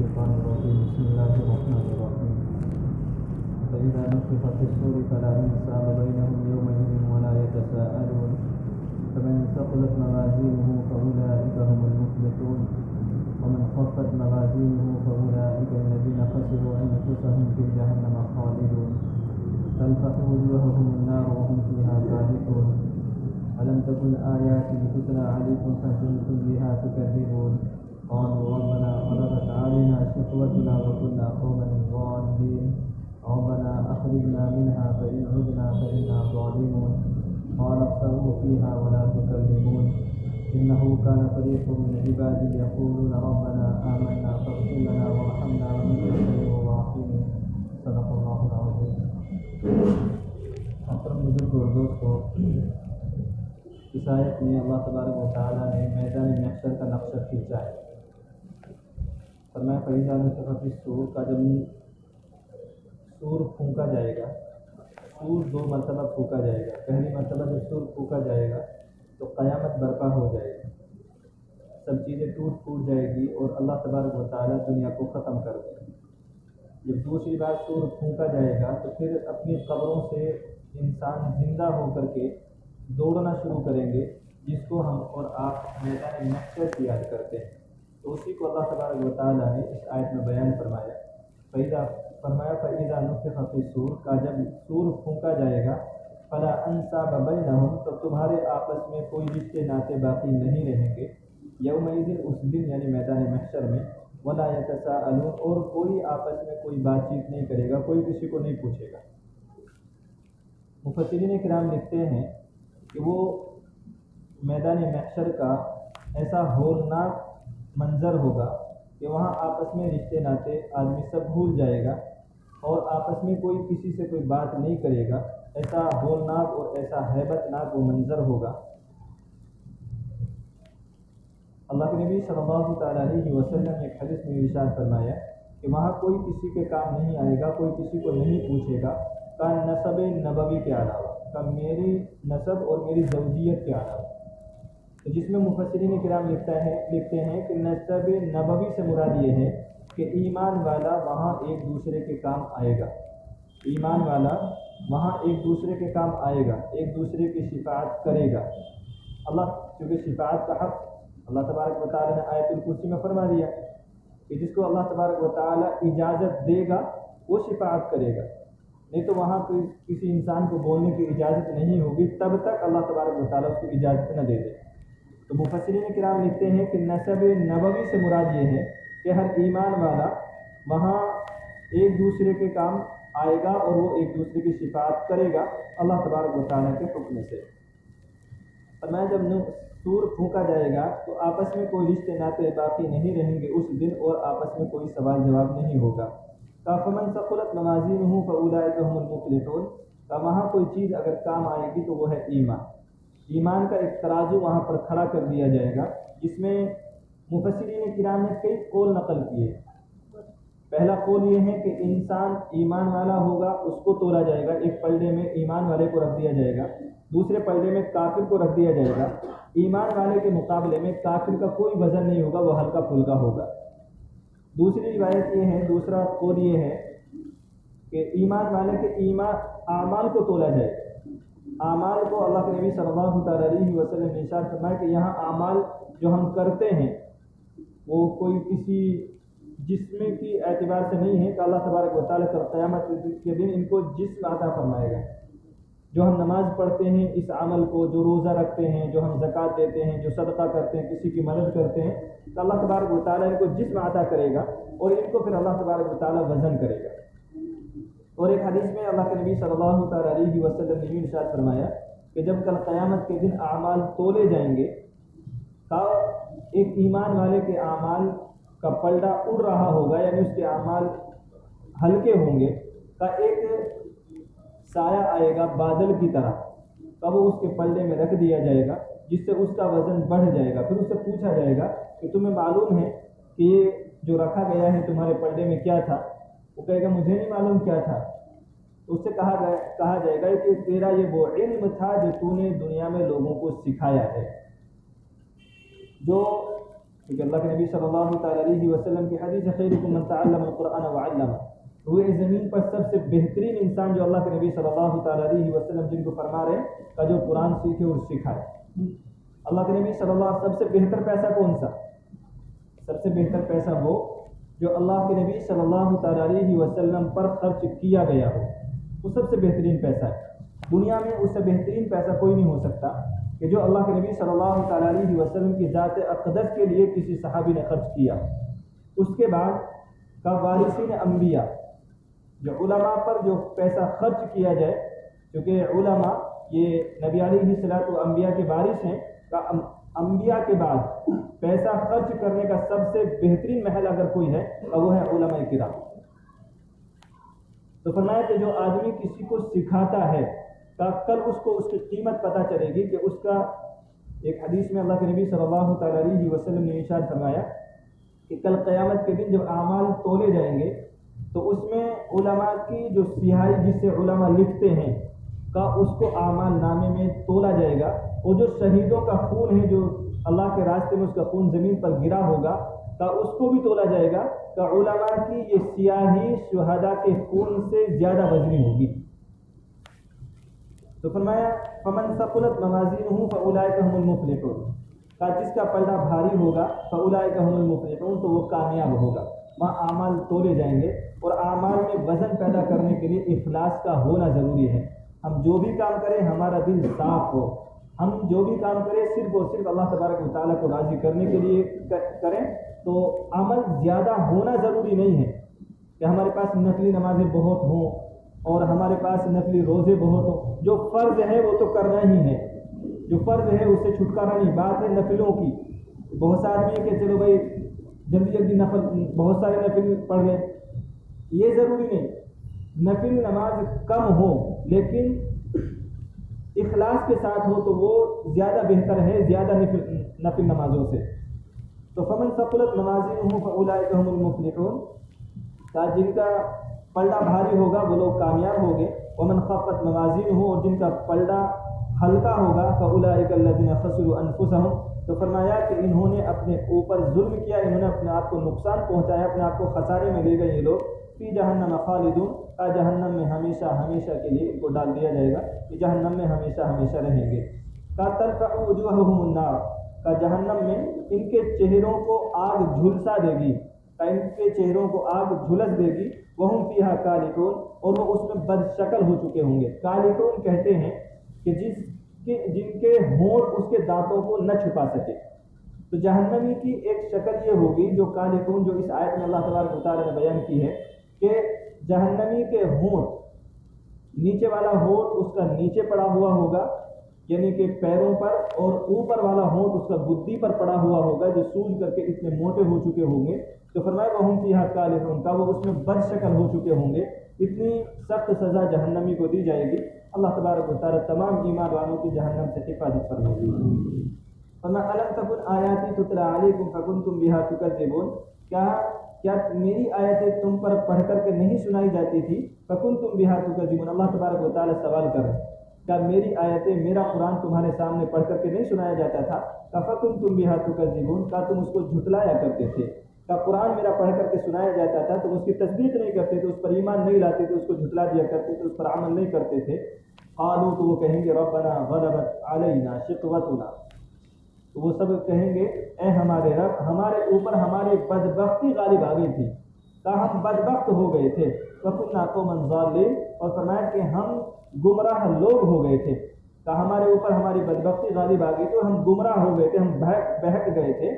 الشيطان الرجيم بسم الله الرحمن الرحيم فإذا نفخ في الصور فلا أنساب بينهم يومئذ ولا يتساءلون فمن ثقلت موازينه فأولئك هم المفلحون ومن خفت موازينه فأولئك الذين خسروا أنفسهم في جهنم خالدون تلفح وجوههم النار وهم فيها كالحون ألم تكن آياتي تتلى عليكم فكنتم بها تكذبون قالوا ربنا غلبت علينا شقوتنا وكنا قوما ضالين ربنا أخرجنا منها فإن عدنا فإنا ظالمون قال اخسئوا فيها ولا تكلمون إنه كان فريق من عبادي يقولون ربنا آمنا فاغفر لنا وارحمنا وأنت خير الراحمين صدق الله العظيم. محترم بزرگ اور دوستو، اس آیت میں اللہ تبارک و تعالیٰ نے میدان محشر کا نقشہ کھینچا ہے. فرمایا فَإِذَا نُفِخَ فِي الصُّورِ کا جب سور پھونکا جائے گا، سور 2 مرتبہ پھونکا جائے گا. پہلی مرتبہ جب سور پھونکا جائے گا تو قیامت برپا ہو جائے گی، سب چیزیں ٹوٹ جائے گی اور اللہ تبارک و تعالیٰ دنیا کو ختم کر دے گا. جب دوسری بار سور پھونکا جائے گا تو پھر اپنی قبروں سے انسان زندہ ہو کر کے دوڑنا شروع کریں گے، جس کو ہم اور آپ میدان محشر کی یاد کرتے ہیں. تو اسی کو اللہ تبارک و تعالیٰ نے اس آیت میں بیان فرمایا. فَإِذَا نُفِخَ فِي الصُّورِ کا جب سور پھونکا جائے گا فَلَا أَنْسَابَ بَيْنَهُمْ تو تمہارے آپس میں کوئی رشتے ناطے باقی نہیں رہیں گے. یومئذ اس دن یعنی میدان محشر میں وَلَا يَتَسَاءَلُونَ اور کوئی آپس میں کوئی بات چیت نہیں کرے گا، کوئی کسی کو نہیں پوچھے گا. مفسرین کرام لکھتے ہیں کہ وہ میدان محشر کا ایسا ہولناک منظر ہوگا کہ وہاں آپس میں رشتے ناطے آدمی سب بھول جائے گا اور آپس میں کوئی کسی سے کوئی بات نہیں کرے گا. ایسا ہولناک اور ایسا ہیبت ناک وہ منظر ہوگا. اللہ کے نبی صلی اللہ تعالیٰ علیہ وسلم نے ایک حدیث میں ارشاد فرمایا کہ وہاں کوئی کسی کے کام نہیں آئے گا، کوئی کسی کو نہیں پوچھے گا کا نسب نبوی کے علاوہ، کا میری نسب اور میری زوجیت کے علاوہ. تو جس میں مفسرین کرام لکھتے ہیں کہ نسب نبوی سے مراد یہ ہے کہ ایمان والا وہاں ایک دوسرے کے کام آئے گا. ایمان والا وہاں ایک دوسرے کے کام آئے گا، ایک دوسرے کی شفاعت کرے گا. اللہ چونکہ شفاعت کا حق اللہ تبارک و تعالیٰ نے آیت الکرسی میں فرما دیا کہ جس کو اللہ تبارک و تعالیٰ اجازت دے گا وہ شفاعت کرے گا، نہیں تو وہاں کسی انسان کو بولنے کی اجازت نہیں ہوگی تب تک اللہ تبارک و تعالیٰ اس کو اجازت نہ دے دے. تو مفسرین کرام لکھتے ہیں کہ نسب نبوی سے مراد یہ ہے کہ ہر ایمان والا وہاں ایک دوسرے کے کام آئے گا اور وہ ایک دوسرے کی شفاعت کرے گا اللہ تبارک و تعالیٰ کے حکم سے. فرمایا جب سور پھونکا جائے گا تو آپس میں کوئی رشتے ناطے باقی نہیں رہیں گے اس دن اور آپس میں کوئی سوال جواب نہیں ہوگا. فَمَنْ ثَقُلَتْ مَوَازِينُهُ فَأُولَئِكَ هُمُ الْمُفْلِحُونَ کا وہاں کوئی چیز اگر کام آئے گی تو وہ ہے ایمان. ایمان کا ایک ترازو وہاں پر کھڑا کر دیا جائے گا، جس میں مفسرین کرام نے کئی قول نقل کیے. پہلا قول یہ ہے کہ انسان ایمان والا ہوگا، اس کو تولا جائے گا، ایک پلڑے میں ایمان والے کو رکھ دیا جائے گا، دوسرے پلڑے میں کافر کو رکھ دیا جائے گا. ایمان والے کے مقابلے میں کافر کا کوئی وزن نہیں ہوگا، وہ ہلکا پھلکا ہوگا. دوسری روایت یہ ہے، دوسرا قول یہ ہے کہ ایمان والے کے اعمال کو تولا جائے گا. اعمال کو اللہ کے نبی صلی اللہ تعالیٰ علیہ وسلم نے ارشاد فرمایا کہ یہاں اعمال جو ہم کرتے ہیں وہ کوئی کسی جسم کی اعتبار سے نہیں ہے کہ اللہ تبارک و تعالیٰ قیامت کے دن ان کو جسم عطا فرمائے گا. جو ہم نماز پڑھتے ہیں اس عمل کو، جو روزہ رکھتے ہیں، جو ہم زکوٰۃ دیتے ہیں، جو صدقہ کرتے ہیں، کسی کی مدد کرتے ہیں، تو اللہ تبارک و تعالیٰ ان کو جسم عطا کرے گا اور ان کو پھر اللہ تبارک و تعالیٰ وزن کرے گا. اور ایک حدیث میں اللہ کے نبی صلی اللہ تعالیٰ علیہ وسلم نے ارشاد فرمایا کہ جب کل قیامت کے دن اعمال تولے جائیں گے تو ایک ایمان والے کے اعمال کا پلڑا اڑ رہا ہوگا، یعنی اس کے اعمال ہلکے ہوں گے، کا ایک سایہ آئے گا بادل کی طرح، تب وہ اس کے پلڑے میں رکھ دیا جائے گا جس سے اس کا وزن بڑھ جائے گا. پھر اس سے پوچھا جائے گا کہ تمہیں معلوم ہے کہ یہ جو رکھا گیا ہے تمہارے پلڑے میں کیا تھا؟ وہ کہے گا مجھے نہیں معلوم کیا تھا. تو اس سے کہا جائے گا کہ تیرا یہ وہ علم تھا جو تو نے دنیا میں لوگوں کو سکھایا ہے. جو کیونکہ اللہ کے نبی صلی اللہ تعالیٰ علیہ وسلم کی حدیث خیرکم من تعلم القرآن وعلمہ، روئے زمین پر سب سے بہترین انسان جو اللہ کے نبی صلی اللہ تعالیٰ علیہ وسلم جن کو فرما رہے ہیں کا جو قرآن سیکھے اور سکھائے۔ اللہ کے نبی صلی اللہ علیہ وسلم سب سے بہتر پیسہ کون سا؟ سب سے بہتر پیسہ وہ جو اللہ کے نبی صلی اللہ تعالیٰ علیہ وسلم پر خرچ کیا گیا ہو، وہ سب سے بہترین پیسہ ہے۔ دنیا میں اس سے بہترین پیسہ کوئی نہیں ہو سکتا کہ جو اللہ کے نبی صلی اللہ تعالیٰ علیہ وسلم کی ذات اقدس کے لیے کسی صحابی نے خرچ کیا۔ اس کے بعد کا وارثین انبیاء، جو علماء پر جو پیسہ خرچ کیا جائے، کیونکہ علماء یہ نبی علیہ الصلوۃ والانبیاء کے وارث ہیں، کا انبیاء کے بعد پیسہ خرچ کرنے کا سب سے بہترین محل اگر کوئی ہے تو وہ ہے علماء کرام۔ تو فرمایا کہ جو آدمی کسی کو سکھاتا ہے کا کل اس کو اس کی قیمت پتہ چلے گی، کہ اس کا ایک حدیث میں اللہ کے نبی صلی اللہ تعالیٰ علیہ وسلم نے ارشاد فرمایا کہ کل قیامت کے دن جب اعمال تولے جائیں گے تو اس میں علماء کی جو سیاہی جس سے علماء لکھتے ہیں کا اس کو اعمال نامے میں تولا جائے گا، اور جو شہیدوں کا خون ہے جو اللہ کے راستے میں اس کا خون زمین پر گرا ہوگا کا اس کو بھی تولا جائے گا، کہ علماء کی یہ سیاہی شہداء کے خون سے زیادہ وزنی ہوگی۔ تو فرمایا فمن ثقلت موازینہ فاولئک هم المفلحون، کا جس کا پلڑا بھاری ہوگا فاولئک هم المفلحون، تو وہ کامیاب ہوگا۔ وہاں اعمال تولے جائیں گے، اور اعمال میں وزن پیدا کرنے کے لیے اخلاص کا ہونا ضروری ہے۔ ہم جو بھی کام کریں ہمارا دل صاف ہو، ہم جو بھی کام کریں صرف اور صرف اللہ تبارک و تعالیٰ کو راضی کرنے کے لیے کریں، تو عمل زیادہ ہونا ضروری نہیں ہے کہ ہمارے پاس نفلی نمازیں بہت ہوں اور ہمارے پاس نفلی روزے بہت ہوں۔ جو فرض ہے وہ تو کرنا ہی ہے، جو فرض ہے اس سے چھٹکارا نہیں۔ بات ہے نفلوں کی، بہت سے آدمی ہے کہ چلو بھائی جلدی جلدی نفل بہت سارے نفل پڑھ لیں، یہ ضروری نہیں۔ نفل نماز کم ہو لیکن اخلاص کے ساتھ ہو تو وہ زیادہ بہتر ہے زیادہ نفل نمازوں سے۔ تو فمن ثقلت موازینہ فاولئک هم المفلحون، کا جن کا پلڑا بھاری ہوگا وہ لوگ کامیاب ہوں گے۔ ومن خفت موازینہ، اور جن کا پلڑا ہلکا ہوگا فاولئک الذین خسروا انفسهم، تو فرمایا کہ انہوں نے اپنے اوپر ظلم کیا، انہوں نے اپنے آپ کو نقصان پہنچایا، اپنے آپ کو خسارے میں لے گئے یہ لوگ۔ فی جہنم خالدون، کا جہنم میں ہمیشہ ہمیشہ کے لیے ان کو ڈال دیا جائے گا، کہ جہنم میں ہمیشہ ہمیشہ رہیں گے۔ کا ترفع وجوہہم النار، کا جہنم میں ان کے چہروں کو آگ جھلسا دے گی، کا ان کے چہروں کو آگ جھلس دے گی۔ وہم فیہا کالحون، اور وہ اس میں بد شکل ہو چکے ہوں گے۔ کالحون کہتے ہیں کہ جن کے ہونٹ اس کے دانتوں کو نہ چھپا سکے۔ تو جہنمی کی ایک شکل یہ ہوگی جو کالحون، جو اس آیت میں اللہ تبارک و تعالیٰ نے بیان کی ہے کہ جہنمی کے ہونٹ، نیچے والا ہونٹ اس کا نیچے پڑا ہوا ہوگا یعنی کہ پیروں پر، اور اوپر والا ہونٹ اس کا گدی پر پڑا ہوا ہوگا جو سوج کر کے اتنے موٹے ہو چکے ہوں گے۔ تو فرمایا وہم فیہا کالحون، کا وہ اس میں بد شکل ہو چکے ہوں گے۔ اتنی سخت سزا جہنمی کو دی جائے گی۔ اللہ تبارک و تعالیٰ تمام ایمان والوں کی جہنم سے حفاظت فرمائے گی۔ فرمایا الم تکن آیاتی تتلی علیکم فکنتم بہا تکذبون، کیا میری آیتیں تم پر پڑھ کر کے نہیں سنائی جاتی تھی؟ فکنتم بہا تکذبون، اللہ تبارک و تعالیٰ سوال کر رہے ہیں کیا میری آیتیں، میرا قرآن تمہارے سامنے پڑھ کر کے نہیں سنایا جاتا تھا؟ فکنتم بہا تکذبون، کا تم اس کو جھٹلایا کرتے تھے؟ کا قرآن میرا پڑھ کر کے سنایا جاتا تھا تو اس کی تصدیق نہیں کرتے تھے، اس پر ایمان نہیں لاتے تھے، اس کو جھٹلا دیا کرتے تھے، اس پر عمل نہیں کرتے تھے۔ قالوا، تو وہ کہیں گے ربنا غلبت علینا شقوتنا، تو وہ سب کہیں گے اے ہمارے رب، ہمارے اوپر ہماری بدبختی غالب آ گئی تھی، ہم بدبخت ہو گئے تھے۔ وَكُنَّا قَوْمًا ظَالِمِينَ، اور فرمایا کہ ہم گمراہ لوگ ہو گئے تھے، کہ ہمارے اوپر ہماری بدبختی غالب آ گئی تھی اور ہم گمراہ ہو گئے تھے، ہم بہک گئے تھے۔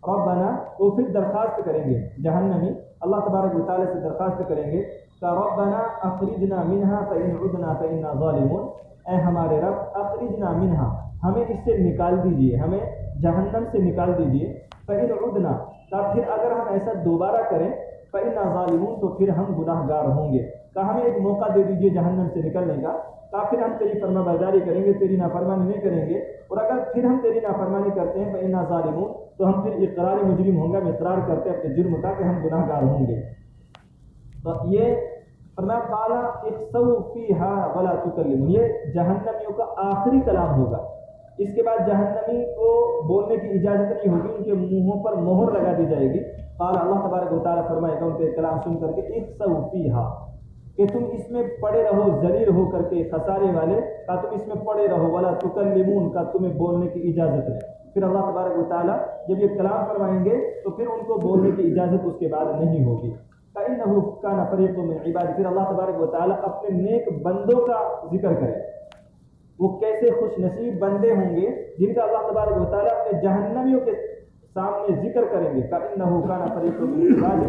ربنا، تو پھر درخواست کریں گے جہنمی، اللہ تبارک و تعالیٰ سے درخواست کریں گے کہ ربنا اخرجنا منہا فإن عدنا فإنا ظالمون، اے ہمارے رب اخرجنا منہا، ہمیں اس سے نکال دیجئے، ہمیں جہنم سے نکال دیجئے۔ فإن عدنا، کہ پھر اگر ہم ایسا دوبارہ کریں فإنا ظالمون، تو پھر ہم گناہ گار ہوں گے، کہ ہمیں ایک موقع دے دیجئے جہنم سے نکلنے کا، کہ پھر ہم تیری فرما برداری کریں گے، تیری نافرمانی نہیں کریں گے، اور اگر پھر ہم تیری نافرمانی کرتے ہیں فإنا ظالمون، تو ہم پھر اقرار مجرم ہوں گے، ہم اقرار کرتے اپنے جرم کا کہ ہم گناہ گار ہوں گے۔ تو یہ فرمایا قال اخسؤوا فیہا ولا تکلمون، یہ جہنمیوں کا آخری کلام ہوگا اس کے بعد جہنمی کو بولنے کی اجازت نہیں ہوگی، ان کے منہوں پر مہر لگا دی جائے گی۔ قال اللہ تبارک و تعالیٰ فرمائے گا ان کے کلام سن کر کے اخسؤ فیہا، کہ تم اس میں پڑے رہو ذلیل ہو کر کے، خسارے والے کا تم اس میں پڑے رہو، ولا تکلمون کا تمہیں بولنے کی اجازت نہیں۔ پھر اللہ تبارک و تعالیٰ جب یہ کلام فرمائیں گے تو پھر ان کو بولنے کی اجازت اس کے بعد نہیں ہوگی۔ فَإِنَّهُ كَانَ فَرِيقٌ مِّنْ عِبَادِي، پھر اللہ تبارک و تعالیٰ اپنے نیک بندوں کا ذکر کرے، وہ کیسے خوش نصیب بندے ہوں گے جن کا اللہ تبارک و تعالیٰ اپنے جہنمیوں کے سامنے ذکر کریں گے۔ فَإِنَّهُ كَانَ فَرِيقٌ مِّنْ عِبَادِي